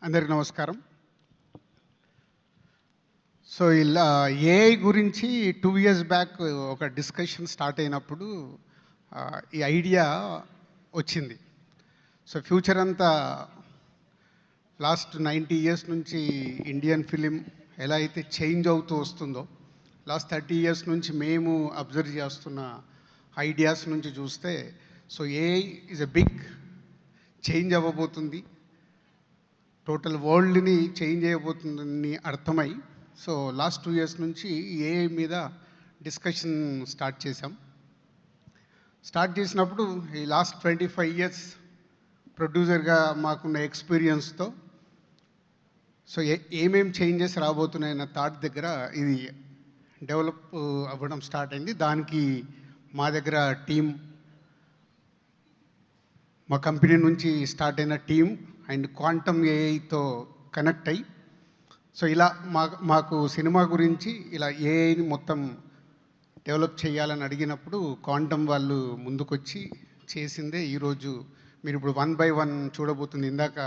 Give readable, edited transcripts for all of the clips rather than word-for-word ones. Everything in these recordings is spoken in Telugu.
అందరికి నమస్కారం. సో ఇలా ఏఐ గురించి 2 ఇయర్స్ బ్యాక్ ఒక డిస్కషన్ స్టార్ట్ అయినప్పుడు ఈ ఐడియా వచ్చింది. సో ఫ్యూచర్ అంతా లాస్ట్ 90 ఇయర్స్ నుంచి ఇండియన్ ఫిలిం ఎలా అయితే చేంజ్ అవుతూ వస్తుందో, లాస్ట్ 30 ఇయర్స్ నుంచి మేము అబ్జర్వ్ చేస్తున్న ఐడియాస్ నుంచి చూస్తే, so AI is a big change అవ్వబోతుంది, టోటల్ వరల్డ్ని చేంజ్ చేయబోతుందని అర్థమై, సో లాస్ట్ 2 ఇయర్స్ నుంచి ఏఐ మీద డిస్కషన్ స్టార్ట్ చేశాం. స్టార్ట్ చేసినప్పుడు ఈ లాస్ట్ 25 ఇయర్స్ ప్రొడ్యూసర్గా మాకున్న ఎక్స్పీరియన్స్తో సో ఏమేం చేంజెస్ రాబోతున్నాయన్న థాట్ దగ్గర ఇది డెవలప్ అవ్వడం స్టార్ట్ అయింది. దానికి మా దగ్గర టీం, మా కంపెనీ నుంచి స్టార్ట్ అయిన టీం అండ్ క్వాంటమ్ ఏఐతో కనెక్ట్ అయ్యి, సో ఇలా మాకు సినిమా గురించి ఇలా ఏఐని మొత్తం డెవలప్ చేయాలని అడిగినప్పుడు క్వాంటమ్ వాళ్ళు ముందుకొచ్చి చేసిందే ఈరోజు మీరు ఇప్పుడు 1 by 1 చూడబోతుంది. ఇందాక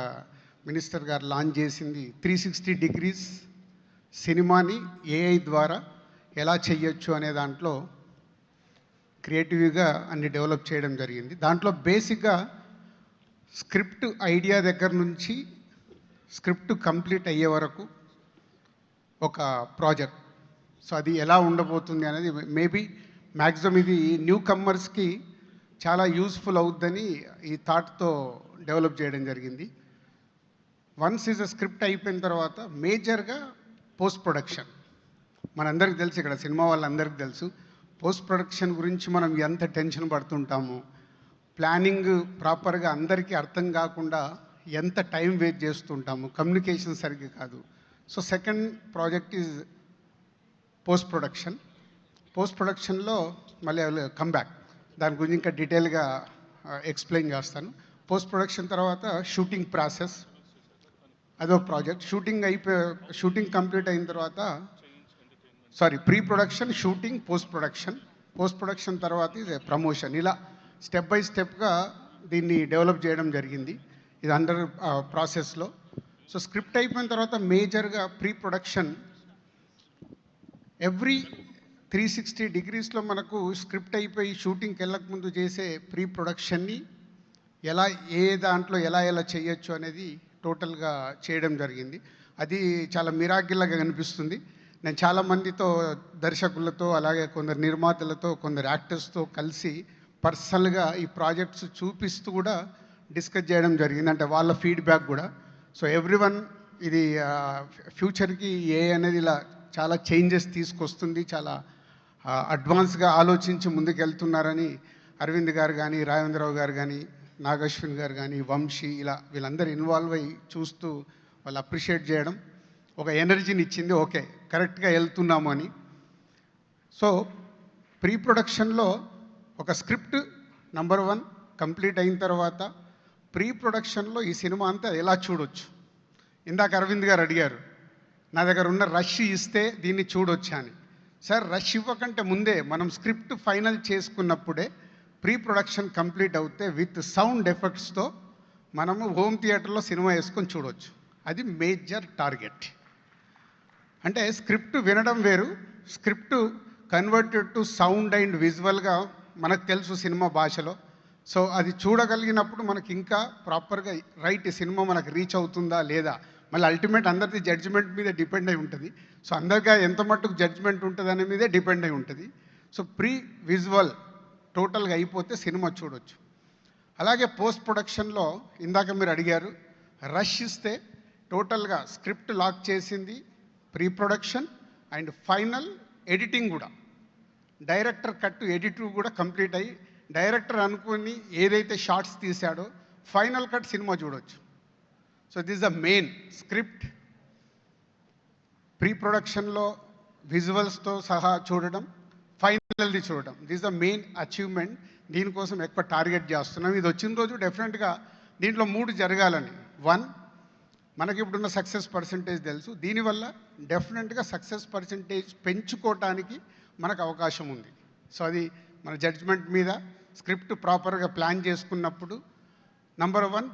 మినిస్టర్ గారు లాంచ్ చేసింది 360 degrees సినిమాని ఏఐ ద్వారా ఎలా చేయొచ్చు అనే దాంట్లో క్రియేటివ్గా అన్ని డెవలప్ చేయడం జరిగింది. దాంట్లో బేసిక్గా స్క్రిప్ట్ ఐడియా దగ్గర నుంచి స్క్రిప్ట్ కంప్లీట్ అయ్యే వరకు ఒక ప్రాజెక్ట్. సో అది ఎలా ఉండబోతుంది అనేది మేబీ మ్యాక్సిమం ఇది న్యూ కమ్మర్స్కి చాలా యూస్ఫుల్ అవుద్దని ఈ థాట్తో డెవలప్ చేయడం జరిగింది. వన్స్ ఈజ్ అ స్క్రిప్ట్ అయిపోయిన తర్వాత మేజర్గా పోస్ట్ ప్రొడక్షన్. మనందరికీ తెలుసు, ఇక్కడ సినిమా వాళ్ళందరికీ తెలుసు, పోస్ట్ ప్రొడక్షన్ గురించి మనం ఎంత టెన్షన్ పడుతుంటాము, ప్లానింగ్ ప్రాపర్గా అందరికీ అర్థం కాకుండా ఎంత టైం వేస్ట్ చేస్తుంటాము, కమ్యూనికేషన్ సరిగ్గా కాదు. So second project is post production. Post ప్రొడక్షన్లో మళ్ళీ కమ్బ్యాక్, దాని గురించి ఇంకా డీటెయిల్గా ఎక్స్ప్లెయిన్ చేస్తాను. పోస్ట్ ప్రొడక్షన్ తర్వాత షూటింగ్ ప్రాసెస్, అదో ప్రాజెక్ట్. షూటింగ్ కంప్లీట్ అయిన తర్వాత pre production, shooting, post production. Post production తర్వాత ఇది ప్రమోషన్. ఇలా స్టెప్ బై స్టెప్గా దీన్ని డెవలప్ చేయడం జరిగింది. ఇది అండర్ ప్రాసెస్లో. సో స్క్రిప్ట్ అయిపోయిన తర్వాత మేజర్గా ప్రీ ప్రొడక్షన్. ఎవ్రీ 360 degreesలో మనకు స్క్రిప్ట్ అయిపోయి షూటింగ్కి వెళ్ళకముందు చేసే ప్రీ ప్రొడక్షన్ని ఎలా దాంట్లో ఎలా చేయొచ్చు అనేది టోటల్గా చేయడం జరిగింది. అది చాలా మిరాకిల్గా కనిపిస్తుంది. నేను చాలామందితో, దర్శకులతో, అలాగే కొందరు నిర్మాతలతో, కొందరు యాక్టర్స్తో కలిసి పర్సనల్గా ఈ ప్రాజెక్ట్స్ చూపిస్తూ కూడా డిస్కస్ చేయడం జరిగింది, అంటే వాళ్ళ ఫీడ్బ్యాక్ కూడా. సో ఎవ్రీవన్ ఇది ఫ్యూచర్కి ఏ అనేది ఇలా చాలా చేంజెస్ తీసుకొస్తుంది, చాలా అడ్వాన్స్గా ఆలోచించి ముందుకెళ్తున్నారని అరవింద్ గారు కానీ, రాఘవేంద్రరావు గారు కానీ, నాగశ్విన్ గారు కానీ, వంశీ, ఇలా వీళ్ళందరూ ఇన్వాల్వ్ అయ్యి చూస్తూ వాళ్ళు అప్రిషియేట్ చేయడం ఒక ఎనర్జీని ఇచ్చింది. ఓకే, కరెక్ట్గా వెళ్తున్నాము అని. సో ప్రీ ప్రొడక్షన్లో ఒక స్క్రిప్ట్ నెంబర్ 1 కంప్లీట్ అయిన తర్వాత ప్రీ ప్రొడక్షన్లో ఈ సినిమా అంతా ఎలా చూడొచ్చు. ఇందాక అరవింద్ గారు అడిగారు, నా దగ్గర ఉన్న రష్ ఇస్తే దీన్ని చూడొచ్చా అని. సార్, రష్ ఇవ్వకంటే ముందే మనం స్క్రిప్ట్ ఫైనల్ చేసుకున్నప్పుడే ప్రీ ప్రొడక్షన్ కంప్లీట్ అవుతే విత్ సౌండ్ ఎఫెక్ట్స్తో మనము హోమ్ థియేటర్లో సినిమా వేసుకొని చూడవచ్చు. అది మేజర్ టార్గెట్. అంటే స్క్రిప్ట్ వినడం వేరు, script converted to sound and విజువల్గా మనకు తెలుసు సినిమా భాషలో. సో అది చూడగలిగినప్పుడు మనకి ఇంకా ప్రాపర్గా రైట్ సినిమా మనకు రీచ్ అవుతుందా లేదా, మళ్ళీ అల్టిమేట్ అందరిది జడ్జిమెంట్ మీద డిపెండ్ అయి ఉంటుంది. సో అందరిగా ఎంత మట్టుకు జడ్జిమెంట్ ఉంటుంది అనే మీదే డిపెండ్ అయి ఉంటుంది. సో ప్రీ విజువల్ టోటల్గా అయిపోతే సినిమా చూడొచ్చు. అలాగే పోస్ట్ ప్రొడక్షన్లో ఇందాక మీరు అడిగారు, రష్ ఇస్తే టోటల్గా స్క్రిప్ట్ లాక్ చేసింది pre production and final editing కూడా, డైరెక్టర్ కట్ ఎడిట్ కూడా కంప్లీట్ అయ్యి డైరెక్టర్ అనుకుని ఏదైతే షార్ట్స్ తీశాడో ఫైనల్ కట్ సినిమా చూడవచ్చు. So this the main script, pre ప్రొడక్షన్లో విజువల్స్తో సహా చూడడం, ఫైనల్ది చూడడం. This the main achievement. దీనికోసం ఎక్కువ టార్గెట్ చేస్తున్నాం. ఇది వచ్చిన రోజు డెఫినెట్గా దీంట్లో 3 జరగాలని. 1, మనకి ఇప్పుడున్న సక్సెస్ పర్సంటేజ్ తెలుసు, దీనివల్ల డెఫినెట్గా సక్సెస్ పర్సంటేజ్ పెంచుకోవటానికి మనకు అవకాశం ఉంది. సో అది మన జడ్జ్మెంట్ మీద స్క్రిప్ట్ ప్రాపర్గా ప్లాన్ చేసుకున్నప్పుడు నంబర్ 1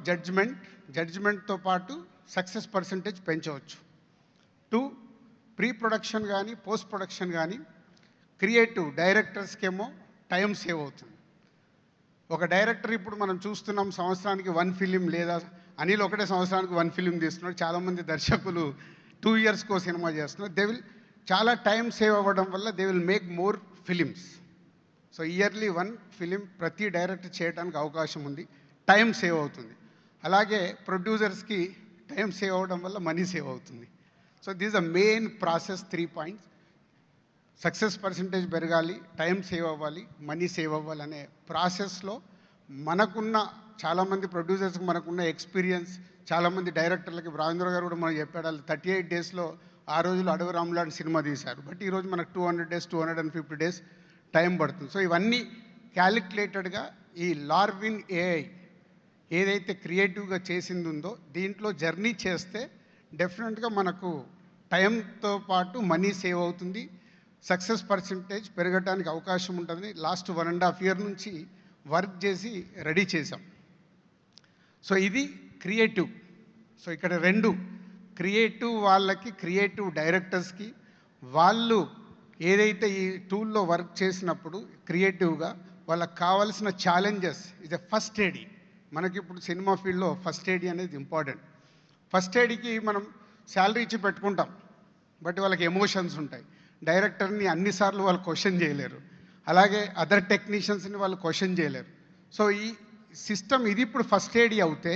జడ్జ్మెంట్తో పాటు సక్సెస్ పర్సంటేజ్ పెంచవచ్చు. 2, ప్రీ ప్రొడక్షన్ కానీ పోస్ట్ ప్రొడక్షన్ కానీ క్రియేటివ్ డైరెక్టర్స్కేమో టైం సేవ్ అవుతుంది. ఒక డైరెక్టర్ ఇప్పుడు మనం చూస్తున్నాం సంవత్సరానికి 1 ఫిలిం, లేదా అనిల్ ఒకటే సంవత్సరానికి 1 ఫిలిం తీస్తున్నాడు. చాలామంది దర్శకులు 2 ఇయర్స్కో సినిమా చేస్తున్నారు. చాలా టైం సేవ్ అవ్వడం వల్ల they will make more films. So yearly 1 film ప్రతి డైరెక్టర్ చేయడానికి అవకాశం ఉంది, టైం సేవ్ అవుతుంది. అలాగే ప్రొడ్యూసర్స్కి టైం సేవ్ అవ్వడం వల్ల మనీ సేవ్ అవుతుంది. So this the main process, 3 points. Success percentage పెరగాలి, టైం సేవ్ అవ్వాలి, మనీ సేవ్ అవ్వాలి అనే ప్రాసెస్లో మనకున్న చాలామంది ప్రొడ్యూసర్స్కి మనకున్న ఎక్స్పీరియన్స్, చాలామంది డైరెక్టర్లకి, రాజేంద్ర గారు కూడా మనకు చెప్పాడు, వాళ్ళు 38 డేస్లో ఆ రోజులు అడవి రాములాంటి సినిమా తీశారు. బట్ ఈరోజు మనకు 200 డేస్ 250 డేస్ టైం పడుతుంది. సో ఇవన్నీ క్యాలిక్యులేటెడ్గా ఈ లార్విన్ ఏఐ ఏదైతే క్రియేటివ్గా చేసింది ఉందో దీంట్లో జర్నీ చేస్తే డెఫినెట్గా మనకు టైంతో పాటు మనీ సేవ్ అవుతుంది, సక్సెస్ పర్సంటేజ్ పెరగడానికి అవకాశం ఉంటుంది. లాస్ట్ 1.5 ఇయర్ నుంచి వర్క్ చేసి రెడీ చేసాం. సో ఇది క్రియేటివ్. సో ఇక్కడ 2 క్రియేటివ్ వాళ్ళకి, క్రియేటివ్ డైరెక్టర్స్కి, వాళ్ళు ఏదైతే ఈ టూల్లో వర్క్ చేసినప్పుడు క్రియేటివ్గా వాళ్ళకి కావాల్సిన ఛాలెంజెస్ ఇది ఫస్ట్ ఎయిడ్. మనకి ఇప్పుడు సినిమా ఫీల్డ్లో ఫస్ట్ ఎయిడ్ అనేది ఇంపార్టెంట్. ఫస్ట్ ఎయిడ్కి మనం శాలరీ ఇచ్చి పెట్టుకుంటాం, బట్ వాళ్ళకి ఎమోషన్స్ ఉంటాయి. డైరెక్టర్ని అన్నిసార్లు వాళ్ళు క్వశ్చన్ చేయలేరు, అలాగే అదర్ టెక్నీషియన్స్ని వాళ్ళు క్వశ్చన్ చేయలేరు. సో ఈ సిస్టమ్ ఇది ఇప్పుడు ఫస్ట్ ఎయిడ్ అవుతే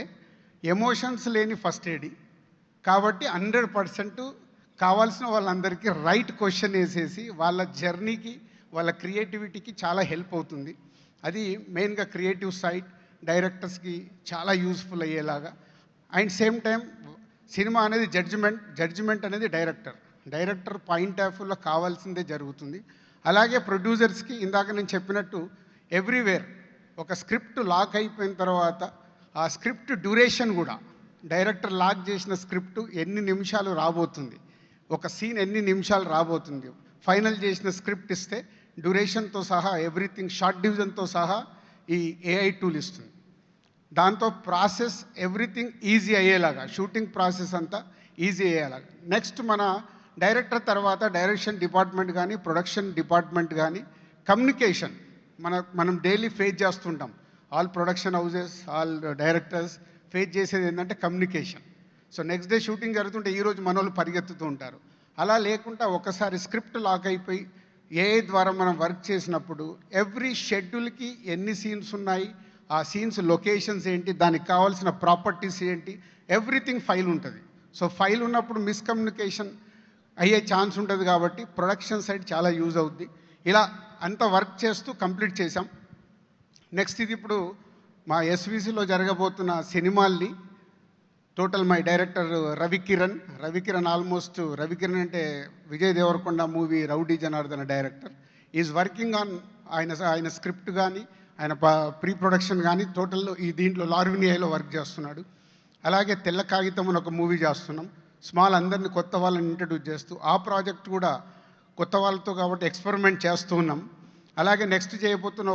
ఎమోషన్స్ లేని ఫస్ట్ ఎయిడ్ కాబట్టి 100% కావాల్సిన వాళ్ళందరికీ రైట్ క్వశ్చన్ వేసేసి వాళ్ళ జర్నీకి, వాళ్ళ క్రియేటివిటీకి చాలా హెల్ప్ అవుతుంది. అది మెయిన్గా క్రియేటివ్ సైడ్ డైరెక్టర్స్కి చాలా యూస్ఫుల్ అయ్యేలాగా. అండ్ సేమ్ టైం సినిమా అనేది జడ్జిమెంట్ అనేది డైరెక్టర్ పాయింట్ ఆఫ్ వ్యూలో కావాల్సిందే జరుగుతుంది. అలాగే ప్రొడ్యూసర్స్కి ఇందాక నేను చెప్పినట్టు ఎవ్రీవేర్ ఒక స్క్రిప్ట్ లాక్ అయిపోయిన తర్వాత ఆ స్క్రిప్ట్ డ్యూరేషన్ కూడా, డైరెక్టర్ లాక్ చేసిన స్క్రిప్ట్ ఎన్ని నిమిషాలు రాబోతుంది, ఒక సీన్ ఎన్ని నిమిషాలు రాబోతుంది, ఫైనల్ చేసిన స్క్రిప్ట్ ఇస్తే డ్యూరేషన్తో సహా ఎవ్రీథింగ్, షార్ట్ డివిజన్తో సహా ఈ ఏఐ టూల్ ఇస్తుంది. దాంతో ప్రాసెస్ ఎవ్రీథింగ్ ఈజీ అయ్యేలాగా, షూటింగ్ ప్రాసెస్ అంతా ఈజీ అయ్యేలాగా. నెక్స్ట్ మన డైరెక్టర్ తర్వాత డైరెక్షన్ డిపార్ట్మెంట్ కానీ, ప్రొడక్షన్ డిపార్ట్మెంట్ కానీ, కమ్యూనికేషన్ మనం డైలీ ఫేస్ చేస్తుంటాం. All production houses, all directors face చేసేది ఏంటంటే communication. So next day shooting జరుగుతుంటే ఈరోజు మనోళ్ళు పరిగెత్తుతూ ఉంటారు. అలా లేకుండా ఒకసారి స్క్రిప్ట్ లాక్ అయిపోయి ఏఐ ద్వారా మనం వర్క్ చేసినప్పుడు ఎవ్రీ షెడ్యూల్కి ఎన్ని సీన్స్ ఉన్నాయి, ఆ సీన్స్ లొకేషన్స్ ఏంటి, దానికి కావాల్సిన ప్రాపర్టీస్ ఏంటి, ఎవ్రీథింగ్ ఫైల్ ఉంటుంది. సో ఫైల్ ఉన్నప్పుడు మిస్కమ్యూనికేషన్ అయ్యే ఛాన్స్ ఉంటుంది కాబట్టి ప్రొడక్షన్ సైడ్ చాలా యూజ్ అవుద్ది. ఇలా అంత వర్క్ చేస్తూ కంప్లీట్ చేసాం. నెక్స్ట్ ఇది ఇప్పుడు మా ఎస్విసిలో జరగబోతున్న సినిమాల్ని total my director Ravikiran almost, Ravikiran అంటే Vijay Devarakonda movie rowdy Janardhana director, is working on ఆయన స్క్రిప్ట్ కానీ, ఆయన ప్రీ ప్రొడక్షన్ కానీ టోటల్ ఈ దీంట్లో లార్విన్ ఏఐలో వర్క్ చేస్తున్నాడు. అలాగే తెల్ల కాగితం అని ఒక మూవీ చేస్తున్నాం. స్మాల్ అందరినీ కొత్త వాళ్ళని ఇంట్రడ్యూస్ చేస్తూ ఆ ప్రాజెక్ట్ కూడా కొత్త వాళ్ళతో కాబట్టి ఎక్స్పెరిమెంట్ చేస్తూ ఉన్నాం. అలాగే నెక్స్ట్ చేయబోతున్న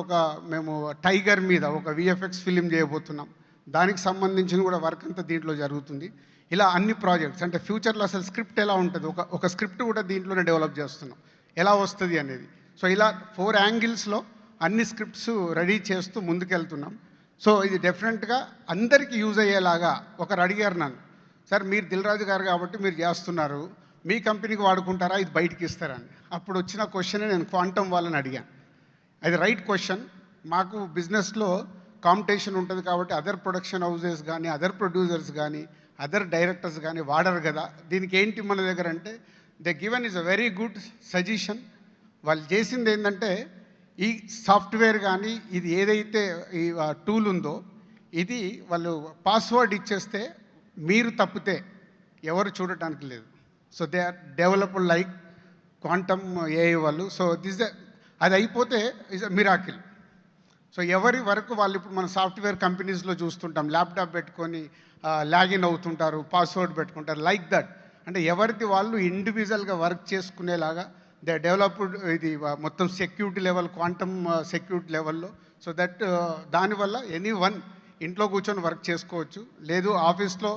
మేము టైగర్ మీద ఒక విఎఫ్ఎక్స్ ఫిలిం చేయబోతున్నాం. దానికి సంబంధించిన కూడా వర్క్ అంతా దీంట్లో జరుగుతుంది. ఇలా అన్ని ప్రాజెక్ట్స్ అంటే ఫ్యూచర్లో అసలు స్క్రిప్ట్ ఎలా ఉంటుంది, ఒక స్క్రిప్ట్ కూడా దీంట్లోనే డెవలప్ చేస్తున్నాం, ఎలా వస్తుంది అనేది. సో ఇలా 4 యాంగిల్స్లో అన్ని స్క్రిప్ట్స్ రెడీ చేస్తూ ముందుకెళ్తున్నాం. సో ఇది డెఫినెట్గా అందరికీ యూజ్ అయ్యేలాగా. ఒకరు అడిగారు నన్ను, సార్ మీరు దిల్ రాజు గారు కాబట్టి మీరు చేస్తున్నారు, మీ కంపెనీకి వాడుకుంటారా, ఇది బయటికి ఇస్తారని. అప్పుడు వచ్చిన క్వశ్చనే నేను క్వాంటమ్ వాళ్ళని అడిగాను. అది రైట్ క్వశ్చన్. మాకు బిజినెస్లో కాంపిటీషన్ ఉంటుంది కాబట్టి అదర్ ప్రొడక్షన్ హౌజెస్ కానీ, అదర్ ప్రొడ్యూసర్స్ కానీ, అదర్ డైరెక్టర్స్ కానీ వాడరు కదా. దీనికి ఏంటి మన దగ్గర అంటే the given is a very good suggestion. వాళ్ళు చేసింది ఏంటంటే ఈ సాఫ్ట్వేర్ కానీ, ఇది ఏదైతే ఈ టూల్ ఉందో ఇది వాళ్ళు పాస్వర్డ్ ఇచ్చేస్తే మీరు తప్పితే ఎవరు చూడటానికి లేదు. So they are developed like quantum AI వాళ్ళు. సో అది అయిపోతే ఇస్ అ మిరాకిల్. సో ఎవరి వరకు వాళ్ళు ఇప్పుడు మన సాఫ్ట్వేర్ కంపెనీస్లో చూస్తుంటాం, ల్యాప్టాప్ పెట్టుకొని లాగిన్ అవుతుంటారు, పాస్వర్డ్ పెట్టుకుంటారు, లైక్ దట్. అంటే ఎవరికి వాళ్ళు ఇండివిజువల్గా వర్క్ చేసుకునేలాగా దే డెవలప్డ్ ఇది మొత్తం సెక్యూరిటీ లెవెల్, క్వాంటమ్ సెక్యూరిటీ లెవెల్లో. సో దట్ దానివల్ల ఎనీ వన్ ఇంట్లో కూర్చొని వర్క్ చేసుకోవచ్చు. లేదు ఆఫీస్లో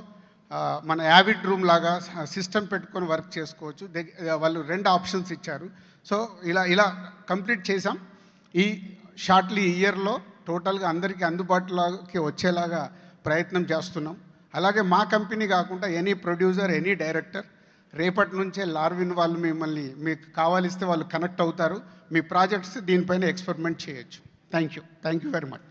మన యావిడ్ రూమ్ లాగా సిస్టమ్ పెట్టుకొని వర్క్ చేసుకోవచ్చు. వాళ్ళు 2 ఆప్షన్స్ ఇచ్చారు. సో ఇలా కంప్లీట్ చేసాం. ఈ షార్ట్లీ ఇయర్లో టోటల్గా అందరికీ అందుబాటులోకి వచ్చేలాగా ప్రయత్నం చేస్తున్నాం. అలాగే మా కంపెనీ కాకుండా ఎనీ ప్రొడ్యూసర్, ఎనీ డైరెక్టర్ రేపటి నుంచే లార్విన్ వాళ్ళు మిమ్మల్ని మీకు కావాలిస్తే వాళ్ళు కనెక్ట్ అవుతారు. మీ ప్రాజెక్ట్స్ దీనిపైన ఎక్స్పెరిమెంట్ చేయొచ్చు. Thank you very much.